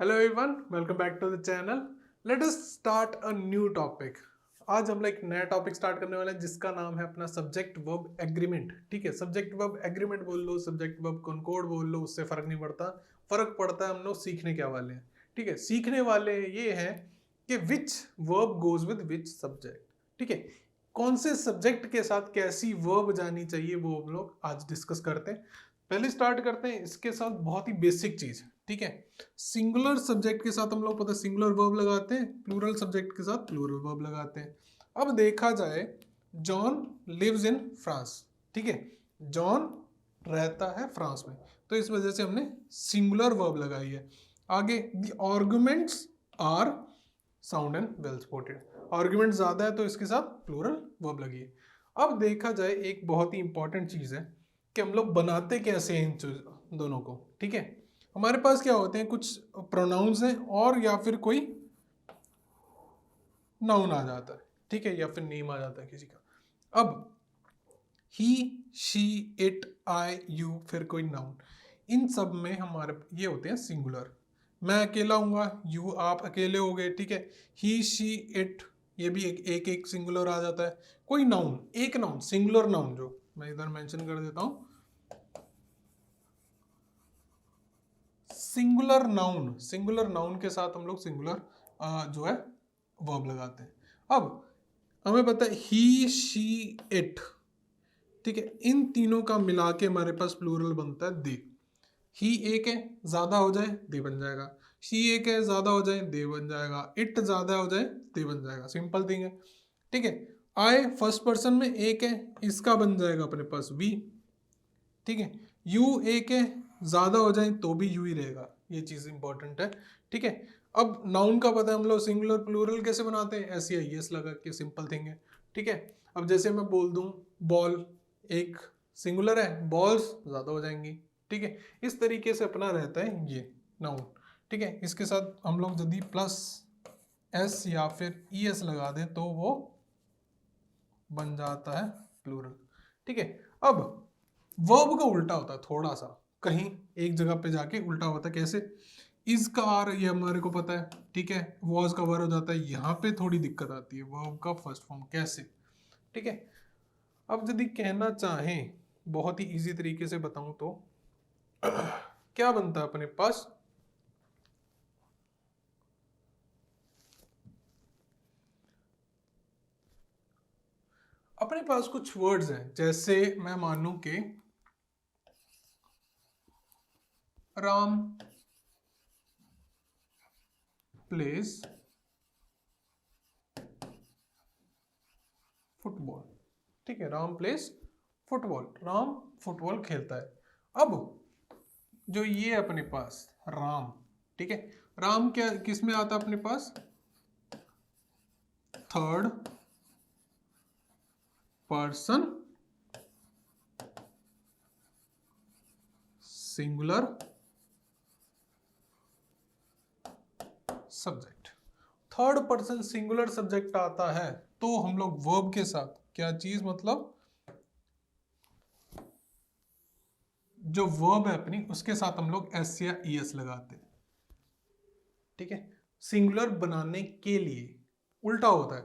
Hello everyone, welcome back to the channel. Let us start a new topic. आज हम एक नया topic start करने वाले हैं जिसका नाम है अपना सब्जेक्ट वर्ब एग्रीमेंट। ठीक है, सब्जेक्ट वर्ब एग्रीमेंट बोल लो, सब्जेक्ट वर्ब कॉनकॉर्ड बोल लो, उससे फर्क नहीं पड़ता। फर्क पड़ता है हम लोग सीखने क्या वाले हैं। ठीक है, सीखने वाले ये हैं कि which verb goes with which subject. ठीक है, कौन से सब्जेक्ट के साथ कैसी वर्ब जानी चाहिए वो हम लोग आज डिस्कस करते हैं। पहले स्टार्ट करते हैं इसके साथ बहुत ही बेसिक चीज। ठीक है, सिंगुलर सब्जेक्ट के साथ हम लोग पता सिंगुलर वर्ब लगाते हैं, प्लूरल सब्जेक्ट के साथ प्लूरल वर्ब लगाते हैं। अब देखा जाए, जॉन लिव्स इन फ्रांस। ठीक है, जॉन रहता है फ्रांस में, तो इस वजह से हमने सिंगुलर वर्ब लगाई है। आगे the arguments are sound and well supported. Argument ज्यादा है तो इसके साथ प्लूरल वर्ब लगी है। अब देखा जाए, एक बहुत ही इंपॉर्टेंट चीज है कि हम लोग बनाते कैसे हैं इन दोनों को। ठीक है, हमारे पास क्या होते हैं, कुछ प्रोनाउंस हैं और या फिर कोई नाउन आ जाता है। ठीक है, या फिर नेम आ जाता है किसी का। अब ही, शी, इट, आई, यू, फिर कोई नाउन, इन सब में हमारे ये होते हैं सिंगुलर। मैं अकेला हूँगा, यू आप अकेले हो गए। ठीक है, ही, शी, इट, ये भी एक एक सिंगुलर आ जाता है। कोई नाउन, एक नाउन सिंगुलर नाउन, जो मैं इधर मेंशन कर देता हूँ, सिंगुलर नाउन के साथ हम लोग सिंगुलर जो है वर्ब लगाते हैं। अब हमें पता है ही, शी, इट। ठीक है, इन तीनों का मिला के हमारे पास प्लूरल बनता है दे। ही एक है, ज्यादा हो जाए दे बन जाएगा। शी एक है, ज्यादा हो जाए दे बन जाएगा। इट ज्यादा हो जाए दे बन जाएगा, सिंपल थिंग है। ठीक है, आई फर्स्ट पर्सन में एक है, इसका बन जाएगा अपने पास वी। ठीक है, यू एक है, ज्यादा हो जाए तो भी यू ही रहेगा, ये चीज इंपॉर्टेंट है। ठीक है, अब नाउन का पता है हम लोग सिंगुलर प्लूरल कैसे बनाते हैं, ऐसे ही यस लगा के, सिंपल थिंग है। ठीक है, अब जैसे मैं बोल दूं बॉल, एक सिंगुलर है, बॉल्स ज्यादा हो जाएंगी। ठीक है, इस तरीके से अपना रहता है ये नाउन। ठीक है, इसके साथ हम लोग यदि प्लस एस या फिर ई एस लगा दें तो वो बन जाता है प्लूरल। ठीक है, अब वर्ब का उल्टा होता है थोड़ा सा, कहीं एक जगह पे जाके उल्टा होता है। कैसे? इज का आर, ये हमारे को पता है। ठीक है, वॉज का वर हो जाता है, यहाँ पे थोड़ी दिक्कत आती है वर्ब का फर्स्ट फॉर्म कैसे। ठीक है, अब यदि कहना चाहें बहुत ही इजी तरीके से बताऊं तो क्या बनता है अपने पास, अपने पास कुछ वर्ड्स हैं। जैसे मैं मानूं कि राम प्लेस फुटबॉल। ठीक है, Ram place football, Ram football खेलता है। अब जो ये अपने पास राम, ठीक है, राम क्या किस में आता है अपने पास, third person singular subject. Third person singular subject आता है तो हम लोग वर्ब के साथ क्या चीज, मतलब जो वर्ब है अपनी उसके साथ हम लोग एस या ई एस लगाते हैं। ठीक है, सिंगुलर बनाने के लिए उल्टा होता है।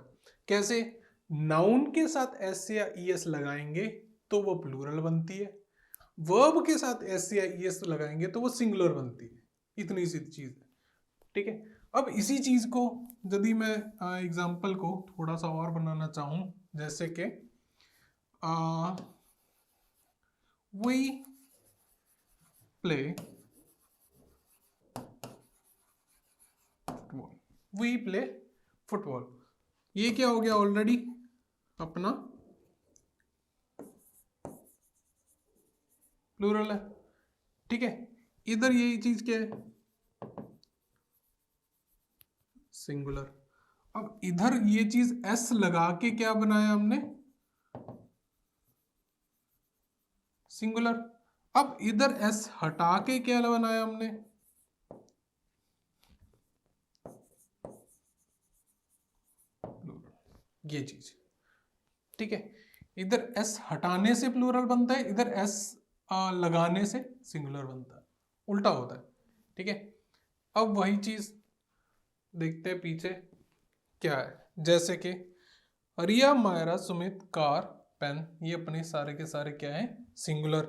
कैसे? नाउन के साथ एस या ई एस लगाएंगे तो वो प्लूरल बनती है, वर्ब के साथ एस या ई एस लगाएंगे तो वो सिंगुलर बनती है। इतनी सी चीज है। ठीक है, अब इसी चीज को यदि मैं एग्जाम्पल को थोड़ा सा और बनाना चाहूं, जैसे कि we play football, we play football, ये क्या हो गया ऑलरेडी अपना प्लूरल है। ठीक है, इधर यही चीज क्या है, सिंगुलर। अब इधर ये चीज एस लगा के क्या बनाया हमने, सिंगुलर। अब इधर एस हटा के क्या बनाया हमने, ये चीज। ठीक है, इधर एस हटाने से प्लूरल बनता है, इधर एस लगाने से सिंगुलर बनता है, उल्टा होता है। ठीक है, अब वही चीज देखते हैं पीछे क्या है, जैसे कि रिया, मायरा, सुमित, कार, पेन, ये अपने सारे के सारे क्या है, सिंगुलर।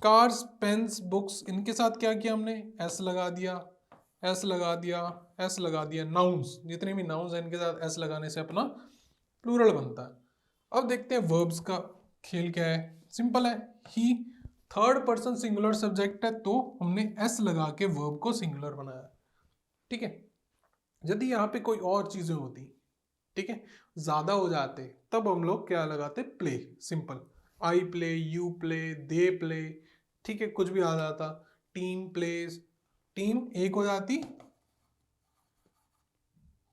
कार्स, पेन्स, बुक्स, इनके साथ क्या किया हमने, एस लगा दिया, एस लगा दिया, एस लगा दिया। नाउन्स, जितने भी नाउन्स हैं इनके साथ एस लगाने से अपना प्लूरल बनता है। अब देखते हैं वर्ब्स का खेल क्या है। सिंपल है, ही थर्ड पर्सन सिंगुलर सब्जेक्ट है तो हमने एस लगा के वर्ब को सिंगुलर बनाया। ठीक है, यदि यहाँ पे कोई और चीजें होती, ठीक है, ज्यादा हो जाते, तब हम लोग क्या लगाते, play. Simple, I play, you play, they play, ठीक है, कुछ भी आ जाता। टीम प्लेज, टीम एक हो जाती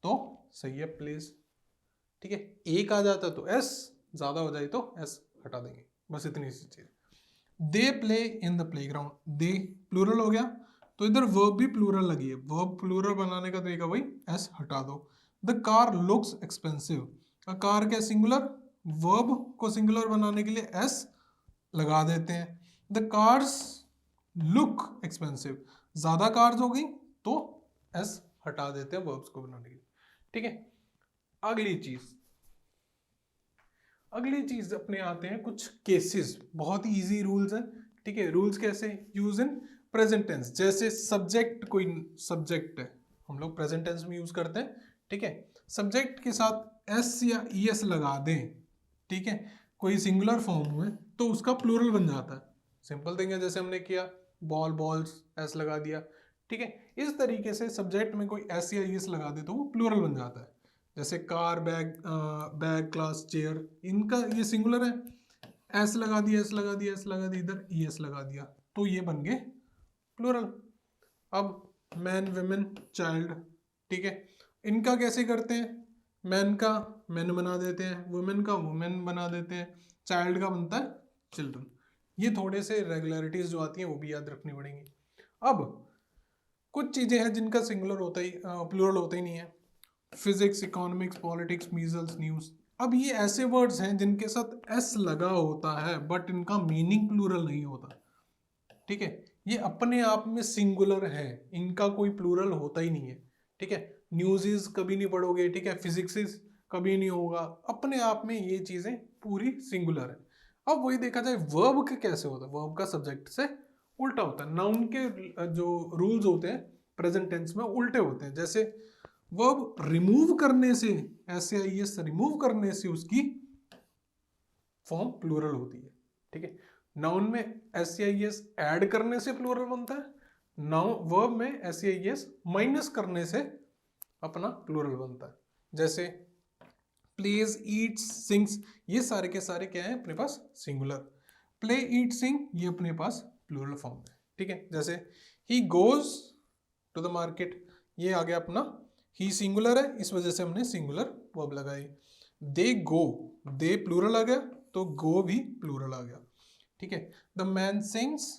तो सही है प्लेज। ठीक है, एक आ जाता तो एस, ज्यादा हो जाए तो एस हटा देंगे, बस इतनी सी चीज। They play in the playground, they plural हो गया तो इधर वर्ब भी प्लूरल लगी है, वर्ब प्लूरल बनाने का तरीका वही, एस हटा दो। The car looks expensive, car क्या सिंगुलर, वर्ब को सिंगुलर बनाने के लिए एस लगा देते हैं। द कार्स लुक एक्सपेंसिव, ज्यादा कार्स हो गई तो एस हटा देते हैं वर्ब्स को बनाने के लिए। ठीक है, अगली चीज, अगली चीज अपने आते हैं कुछ केसेस, बहुत ही इजी रूल्स हैं। ठीक है, रूल्स कैसे, यूज इन प्रेजेंट टेंस, जैसे सब्जेक्ट, कोई सब्जेक्ट है हम लोग प्रेजेंट टेंस में यूज करते हैं। ठीक है, सब्जेक्ट के साथ एस या ई एस लगा दें, ठीक है, कोई सिंगुलर फॉर्म हुए तो उसका प्लूरल बन जाता है। सिंपल थिंग है, जैसे हमने किया बॉल, बॉल्स, एस लगा दिया। ठीक है, इस तरीके से सब्जेक्ट में कोई एस या ई एस लगा दे तो वो प्लूरल बन जाता है। जैसे car, bag, bag, class, chair, इनका ये सिंगुलर है, एस लगा दिया, एस लगा दिया, एस लगा दिया, इधर ई एस लगा दिया तो ये बन गए प्लूरल। अब मैन, विमेन, चाइल्ड, ठीक है, इनका कैसे करते हैं, मैन का मैन बना देते हैं, वुमेन का वुमेन बना देते हैं, चाइल्ड का बनता है चिल्ड्रन। ये थोड़े से रेगुलरिटीज जो आती हैं वो भी याद रखनी पड़ेंगी। अब कुछ चीजें हैं जिनका सिंगुलर होता ही, प्लूरल होता ही नहीं है, physics, economics, politics, measles, news. अब ये ऐसे वर्ड्स हैं जिनके साथ एस लगा होता है बट इनका मीनिंग प्लूरल नहीं होता। ठीक है, ये अपने आप में सिंगुलर है, इनका कोई प्लूरल होता ही नहीं है। ठीक है, न्यूज़ कभी नहीं पढ़ोगे, ठीक है, फिजिक्स कभी नहीं होगा, अपने आप में ये चीजें पूरी सिंगुलर है। अब वही देखा जाए वर्ब के कैसे होता है, वर्ब का सब्जेक्ट से उल्टा होता है। नाउन के जो रूल्स होते हैं प्रेजेंट टेंस में उल्टे होते हैं। जैसे वर्ब रिमूव करने से, ऐसे एस रिमूव करने से उसकी फॉर्म प्लूरल होती है। ठीक है, नाउन में एस ऐड करने से प्लूरल बनता है, नाउन वर्ब में एस माइनस करने से अपना प्लूरल बनता है। जैसे प्लेज, ईट्स, सिंग्स, ये सारे के सारे क्या है अपने पास सिंगुलर। प्ले, ईट, सिंग, ये अपने पास प्लूरल फॉर्म है। ठीक है, जैसे ही गोज टू द मार्केट, ये आ गया अपना, ही सिंगुलर है इस वजह से हमने सिंगुलर वर्ब लगाई। दे गो, दे प्लूरल आ गया तो गो भी प्लूरल आ गया। ठीक है, द मैन सिंग्स,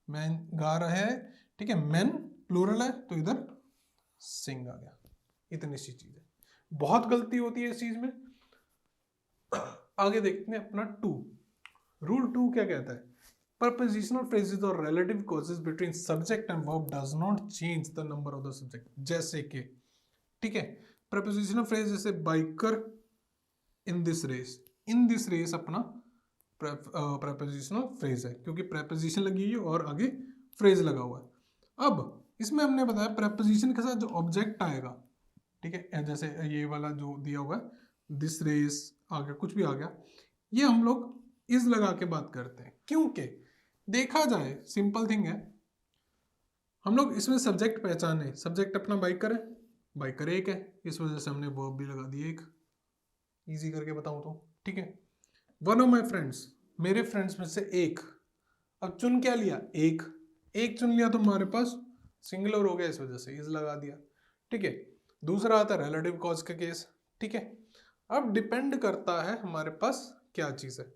मैन गा रहा है, ठीक है, मैन प्लूरल है तो इधर सिंग आ गया। इतनी सी चीज है, बहुत गलती होती है इस चीज में। आगे देखते हैं अपना 2, रूल 2 क्या कहता है, prepositional phrases or relative clauses between subject and verb does not change the number of the subject। जैसे कि, ठीक है, prepositional phrase जैसे biker in this race, in this race अपना prepositional phrase है क्योंकि preposition लगी है और आगे phrase लगा हुआ है। अब इसमें हमने बताया preposition के साथ जो object आएगा, ठीक है, जैसे ये वाला जो दिया हुआ है this race आ गया, कुछ भी आ गया, ये हम लोग इस लगा के बात करते हैं क्योंकि देखा जाए सिंपल थिंग है, हम लोग इसमें सब्जेक्ट पहचाने, सब्जेक्ट अपना बाइकर है, बाइकर एक है, इस वजह से हमने वर्ब भी लगा दिया एक, इजी करके बताऊं तो। ठीक है, वन ऑफ माई फ्रेंड्स, मेरे फ्रेंड्स में से एक, अब चुन क्या लिया, एक, एक चुन लिया तो हमारे पास सिंगुलर हो गया, इस वजह से इज लगा दिया। ठीक है, दूसरा आता है रिलेटिव कॉज का केस। ठीक है, अब डिपेंड करता है हमारे पास क्या चीज है।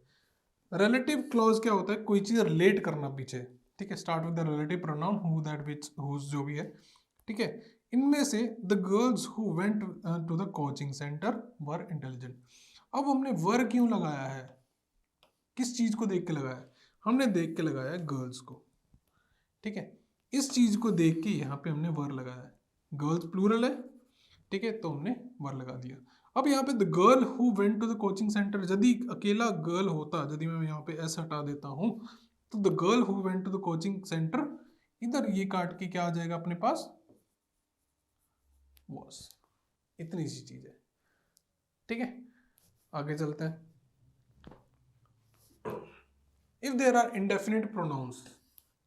रिलेटिव क्लॉज क्या होता है, कोई चीज रिलेट करना पीछे। ठीक है, start with the relative pronoun who, that, which, whose, जो भी है। ठीक है, इनमें से the girls who went to the coaching centre were intelligent. अब हमने वर क्यों लगाया है, किस चीज को देख के लगाया है, हमने देख के लगाया है गर्ल्स को। ठीक है, इस चीज को देख के यहाँ पे हमने वर लगाया है, गर्ल्स प्लूरल है, ठीक है, तो हमने वर लगा दिया। अब यहाँ पे the girl who went to the coaching centre, यदि अकेला गर्ल होता, यदि मैं यहाँ पे एस हटा देता हूँ, तो the girl who went to the coaching centre, इधर ये काट के क्या आ जाएगा अपने पास, वॉज। इतनी सी चीज है, ठीक है। आगे चलते हैं। If there are indefinite pronouns,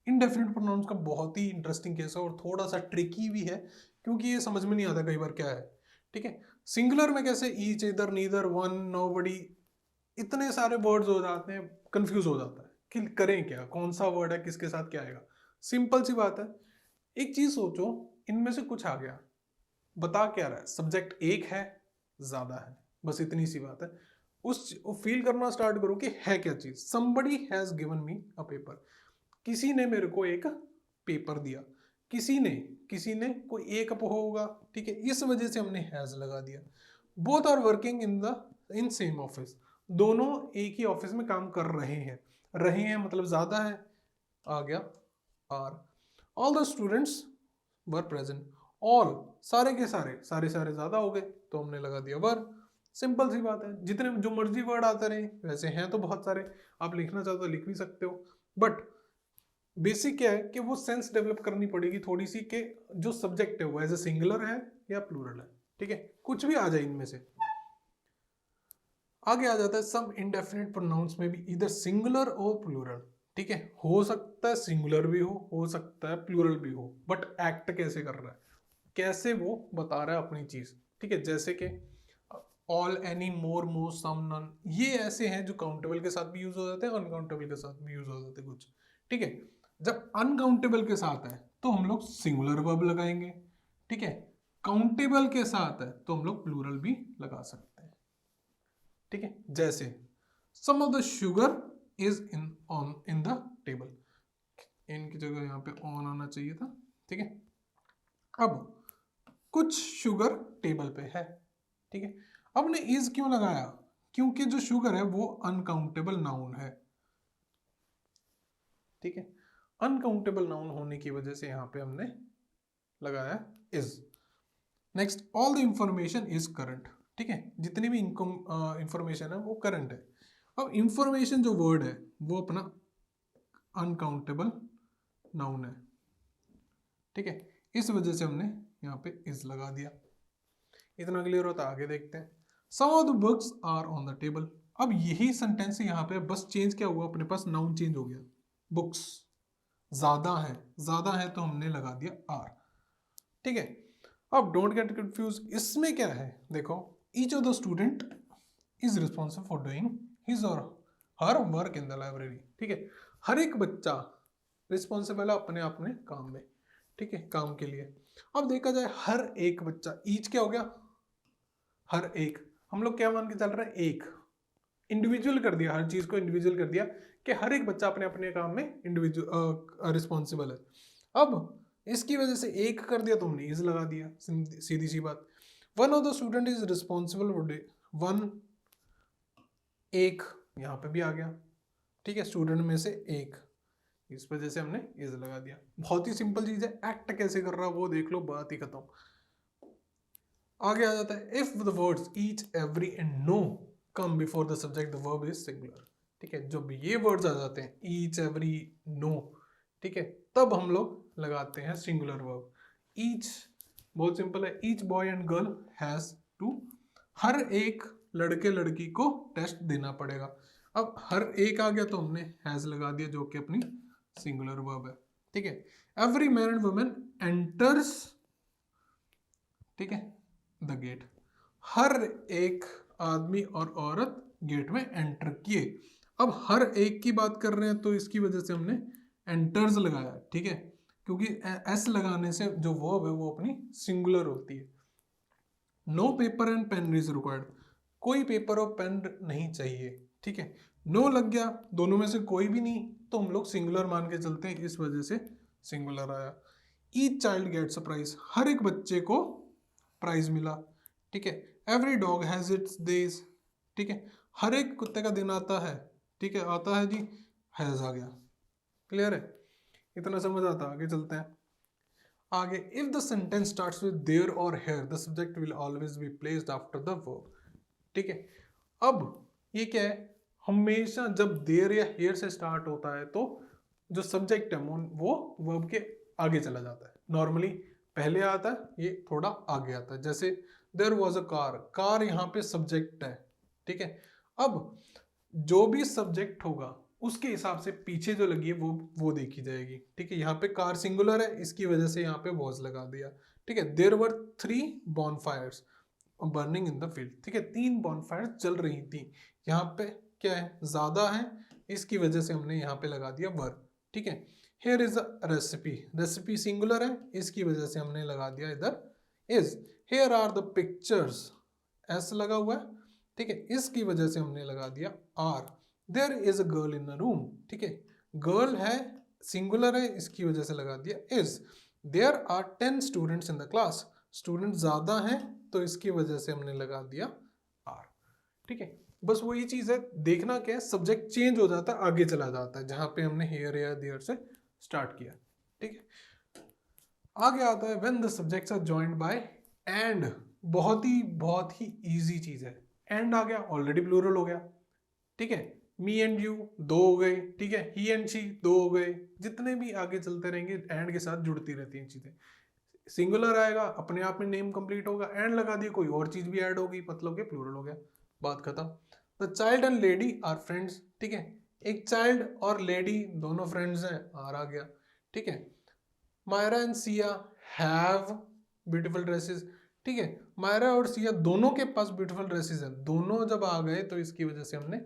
indefinite pronouns का बहुत ही इंटरेस्टिंग केस है और थोड़ा सा ट्रिकी भी है, क्योंकि ये समझ में नहीं आता कई बार क्या है, ठीक है। सिंगुलर में कैसे ईच, इधर, नीदर, वन, नोबडी, इतने सारे वर्ड्स हो जाते हैं, कंफ्यूज हो जाता है कि करें क्या, कौन सा वर्ड है किसके साथ क्या आएगा। सिंपल सी बात है, एक चीज सोचो, इनमें से कुछ आ गया, बता क्या रहा है, सब्जेक्ट एक है, ज्यादा है, बस इतनी सी बात है। उस फील करना स्टार्ट करो कि है क्या चीज। somebody has given me a paper, किसी ने मेरे को एक पेपर दिया, किसी ने कोई एक होगा, ठीक है, इस वजह से हमने हैज लगा दिया। Both are working in same office, दोनों एक ही ऑफिस में काम कर रहे हैं मतलब ज्यादा है, आ गया are. All the students were present, all सारे के सारे ज्यादा हो गए, तो हमने लगा दिया वर। सिंपल सी बात है, जितने जो मर्जी वर्ड आते रहे, वैसे हैं तो बहुत सारे, आप लिखना चाहो तो लिख भी सकते हो, बट बेसिक क्या है कि वो सेंस डेवलप करनी पड़ेगी थोड़ी सी, कि जो सब्जेक्ट है वो एज ए सिंगुलर है या प्लूरल है, ठीक है, कुछ भी आ जाए इनमें से। आगे आ जाता है सम इंडेफिनिट प्रोनाउंस में भी इधर सिंगुलर और प्लूरल, ठीक है, हो सकता है सिंगुलर भी हो सकता है प्लूरल भी हो, बट एक्ट कैसे कर रहा है, कैसे वो बता रहा है अपनी चीज, ठीक है। जैसे कि ऑल, एनी, मोर, मोस्ट, सम, नन, ये ऐसे हैं जो काउंटेबल के साथ भी यूज हो जाते हैं, अनकाउंटेबल के साथ भी यूज हो जाते हैं कुछ, ठीक है। जब अनकाउंटेबल के साथ है तो हम लोग सिंगुलर वर्ब लगाएंगे, ठीक है। काउंटेबल के साथ है तो हम लोग प्लूरल भी लगा सकते हैं, ठीक है। जैसे some of the sugar is in the table, इनकी जगह यहाँ पे ऑन आना चाहिए था, ठीक है। अब कुछ शुगर टेबल पे है, ठीक है। अब ने इज क्यों लगाया, क्योंकि जो शुगर है वो अनकाउंटेबल नाउन है, ठीक है। अनकाउंटेबल नाउन होने की वजह से यहां पे हमने लगाया is. Next, all the information is current, ठीक है, जितनी भी इंफॉर्मेशन है वो करंट है। अब इंफॉर्मेशन जो वर्ड है वो अपना अनकाउंटेबल नाउन है, ठीक है, इस वजह से हमने यहाँ पे इज लगा दिया। इतना क्लियर होता है, आगे देखते हैं। Some of the books are on the table, अब यही सेंटेंस यहाँ पे बस चेंज क्या हुआ, अपने पास नाउन चेंज हो गया, बुक्स ज्यादा है तो हमने लगा दिया आर, ठीक है। अब डोंट गेट कंफ्यूज, इसमें क्या है देखो, each of the student is responsible for doing his or her work in the library, ठीक है। हर एक बच्चा रिस्पॉन्सिबल है अपने अपने काम में, ठीक है, काम के लिए। अब देखा जाए हर एक बच्चा, ईच क्या हो गया, हर एक, हम लोग क्या मान के चल रहे हैं, एक इंडिविजुअल कर दिया, हर चीज को इंडिविजुअल कर दिया कि हर एक बच्चा अपने अपने काम में इंडिविजुअल रिस्पॉन्सिबल है। अब इसकी वजह से एक कर दिया तो हमने इज लगा दिया, सीधी सी बात। One of the student is responsible one, एक यहाँ पे भी आ गया, ठीक है, स्टूडेंट में से एक, इस वजह से हमने इज लगा दिया। बहुत ही सिंपल चीज है, एक्ट कैसे कर रहा है वो देख लो, बात ही खत्म। आगे आ जाता है, if the words each, every and no come before the subject the verb is singular, ठीक है। जब ये वर्ड्स आ जाते हैं ईच, एवरी, नो, ठीक है, तब हम लोग लगाते हैं सिंगुलर वर्ब। ईच बहुत सिंपल है, each boy and girl has to, हर एक लड़के लड़की को टेस्ट देना पड़ेगा। अब हर एक आ गया तो हमने हैज लगा दिया, जो कि अपनी सिंगुलर वर्ब है, ठीक है। Every man and women enters, ठीक है, द गेट, हर एक आदमी और औरत गेट में एंटर किए। अब हर एक की बात कर रहे हैं तो इसकी वजह से हमने एंटर्स लगाया, ठीक है, क्योंकि एस लगाने से जो वर्ब है वो अपनी सिंगुलर होती है। No paper and pen is required, कोई पेपर और पेन नहीं चाहिए, ठीक है। नो लग गया, दोनों में से कोई भी नहीं, तो हम लोग सिंगुलर मान के चलते हैं, इस वजह से सिंगुलर आया। Each child gets a prize, हर एक बच्चे को प्राइज मिला, ठीक है। Every dog has its days, ठीक है, हर एक कुत्ते का दिन आता है, ठीक है, आता है जी, हैज आ गया। क्लियर है, इतना समझ आता, आगे चलते हैं। आगे if the sentence starts with there or here the subject will always be placed after the verb. ठीक है, अब ये क्या है, हमेशा जब देयर या हेयर से स्टार्ट होता है तो जो सब्जेक्ट है वो वर्ब के आगे चला जाता है। नॉर्मली पहले आता है, ये थोड़ा आगे आता है। जैसे there was a car, car यहाँ पे सब्जेक्ट है। ठीक है, अब जो भी सब्जेक्ट होगा उसके हिसाब से पीछे जो लगी है वो देखी जाएगी। ठीक है, यहाँ पे कार सिंगुलर है, इसकी वजह से यहाँ पे वॉज लगा दिया। ठीक है, there were 3 bonfires burning in the field. ठीक है, 3 bonfires जल रही थी। यहाँ पे क्या है, ज्यादा है, इसकी वजह से हमने यहाँ पे लगा दिया वर। ठीक है, here is a recipe, recipe singular है, इसकी वजह से हमने लगा दिया इधर is. Here are the pictures, S लगा हुआ है। ठीक है, इसकी वजह से हमने लगा दिया are. There is a girl in a room. ठीक है, गर्ल है, सिंगुलर है, इसकी वजह से लगा दिया is. There are 10 students in the class, student ज्यादा हैं तो इसकी वजह से हमने लगा दिया आर। ठीक है, बस वही चीज है, देखना क्या है, सब्जेक्ट चेंज हो जाता है, आगे चला जाता है जहां पे हमने हेयर या देयर से स्टार्ट किया। ठीक है, आगे आता है when the subjects are joined by and. बहुत ही इजी चीज है। एंड आ गया, ऑलरेडी प्लूरल हो गया। ठीक है, मी एंड यू 2 हो गए। ठीक है, ही एंड शी 2 हो गए। जितने भी आगे चलते रहेंगे एंड के साथ जुड़ती रहती हैं चीजें। सिंगुलर आएगा, अपने आप में नेम कंप्लीट होगा, एंड लगा दिया, कोई और चीज भी ऐड होगी, मतलब कि प्लूरल हो गया, बात खत्म। The child and lady are friends. ठीक है, एक चाइल्ड और लेडी दोनों फ्रेंड्स हैं, आर आ गया। ठीक है, Myra and Siya have beautiful dresses. ठीक है, मायरा और सिया दोनों के पास ब्यूटीफुल ड्रेसेस हैं, दोनों जब आ गए तो इसकी वजह से हमने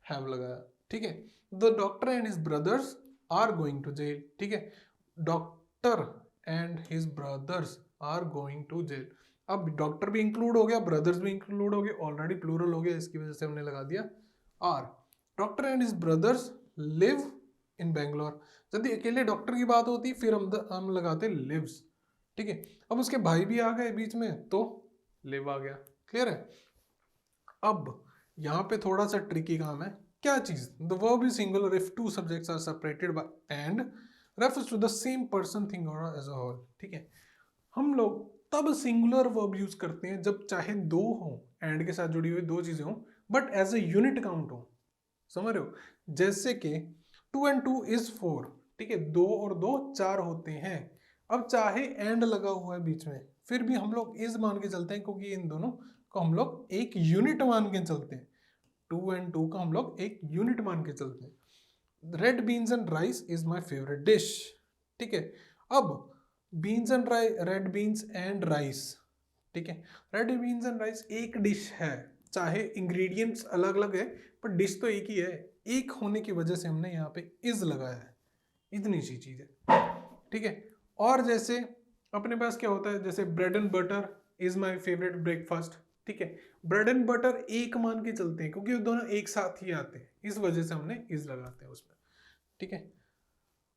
हैव लगाया। ठीक है, the doctor and his brothers are going to jail. ठीक है, doctor and his brothers are going to jail. अब डॉक्टर भी इंक्लूड हो गया, ब्रदर्स भी इंक्लूड हो गए, ऑलरेडी प्लूरल हो गया, इसकी वजह से हमने लगा दिया are. Doctor and his brothers live in Bangalore. यदि अकेले डॉक्टर की बात होती फिर हम लगाते लिव्स। ठीक है, अब उसके भाई भी आ गए बीच में तो लिव आ गया। क्लियर है। अब यहाँ पे थोड़ा सा ट्रिकी काम है। क्या चीज, the verb is singular if 2 subjects are separated by and refers to the same person thing और एज अ होल। ठीक है, हम लोग तब सिंगुलर वर्ब यूज करते हैं जब चाहे 2 हो, एंड के साथ जुड़ी हुई 2 चीजें हो, but as a unit count हो। समझ रहे हो, जैसे कि 2 and 2 is 4। ठीक है, 2 और 2 4 होते हैं। अब चाहे एंड लगा हुआ है बीच में, फिर भी हम लोग इज मान के चलते हैं, क्योंकि इन दोनों को हम लोग एक यूनिट मान के चलते हैं। 2 and 2 का हम लोग एक यूनिट मान के चलते हैं। Red beans and rice is my favourite dish. ठीक है, अब beans and red beans and rice. ठीक है, रेड बीन्स एंड राइस एक डिश है, चाहे इंग्रेडिएंट्स अलग अलग है पर डिश तो एक ही है। एक होने की वजह से हमने यहाँ पे इज लगाया है, इतनी सी चीज है। ठीक है, और जैसे अपने पास क्या होता है, जैसे bread and butter is my favourite breakfast. ठीक है, ब्रेड एंड बटर एक मान के चलते हैं क्योंकि दोनों एक साथ ही आते हैं, इस वजह से हमने इज लगाते हैं उसमें। ठीक है,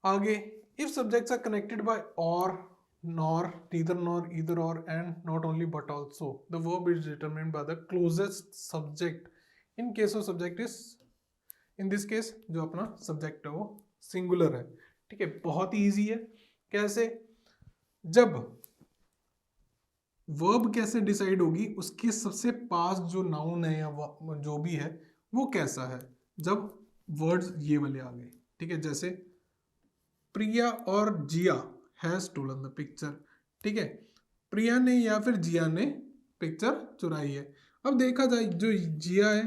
आगे if subjects are connected by or nor, neither nor, either or, and not only but also, the verb is determined by the closest subject in case of subject is, in this case जो अपना subject है वो singular है। ठीक है, बहुत ही easy है। कैसे, जब वर्ब कैसे डिसाइड होगी, उसके सबसे पास जो नाउन है या जो भी है वो कैसा है, जब वर्ड्स ये वाले आ गए। ठीक है, जैसे प्रिया और जिया हैज स्टोलन द पिक्चर। ठीक है, प्रिया ने या फिर जिया ने पिक्चर चुराई है। अब देखा जाए जो जिया है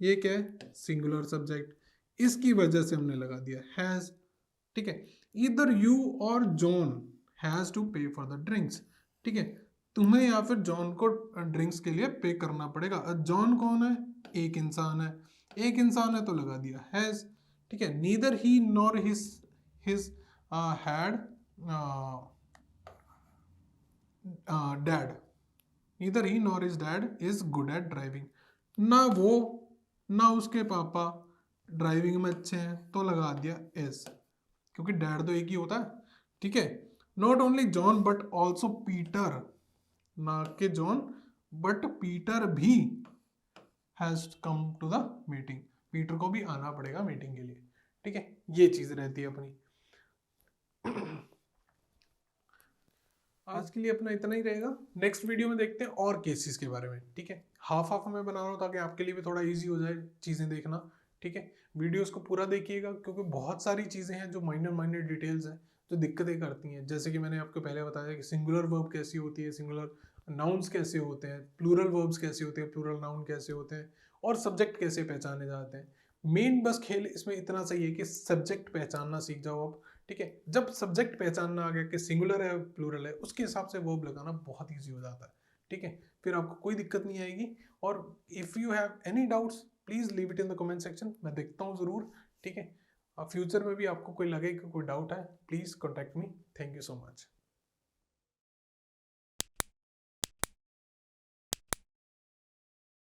ये क्या है, सिंगुलर सब्जेक्ट, इसकी वजह से हमने लगा दिया हैज। ठीक है, इधर यू और जॉन हैज टू पे फॉर द ड्रिंक्स। ठीक है, तुम्हें या फिर जॉन को ड्रिंक्स के लिए पे करना पड़ेगा। जॉन कौन है, एक इंसान है, एक इंसान है तो लगा दिया हैज। ठीक है, neither he nor his had dad, neither he nor his dad is good at driving। ना वो ना उसके पापा ड्राइविंग में अच्छे हैं तो लगा दिया is, क्योंकि डैड तो एक ही होता है। ठीक है, not only John but also Peter, ना के जॉन बट पीटर भी has come to the meeting, Peter को भी आना पड़ेगा मीटिंग के लिए। ठीक है, ये चीज रहती है अपनी। आज के लिए अपना इतना ही रहेगा। नेक्स्ट वीडियो में देखते हैं और केसेस के बारे में, ठीक है। हाफ हाफ में बना रहा हूँ ताकि आपके लिए भी थोड़ा इजी हो जाए चीज़ें देखना, ठीक है। वीडियोस को पूरा देखिएगा क्योंकि बहुत सारी चीज़ें हैं जो माइनर माइनर डिटेल्स हैं जो दिक्कतें करती हैं। जैसे कि मैंने आपको पहले बताया कि सिंगुलर वर्ब कैसी होती है, सिंगुलर नाउन्स कैसे होते हैं, प्लूरल वर्ब्स कैसे होते हैं, प्लूरल नाउन कैसे होते हैं, और सब्जेक्ट कैसे पहचाने जाते हैं। मेन बस खेल इसमें इतना सही है कि सब्जेक्ट पहचानना सीख जाओ आप, ठीक है। जब सब्जेक्ट पहचानना आ गया कि सिंगुलर है प्लूरल है, उसके हिसाब से वर्ब लगाना बहुत ईजी हो जाता है, ठीक है। फिर आपको कोई दिक्कत नहीं आएगी। और if you have any doubts please leave it in the comment section, मैं देखता हूँ ज़रूर, ठीक है। फ्यूचर में भी आपको कोई लगे कि कोई डाउट है, please contact me. Thank you so much.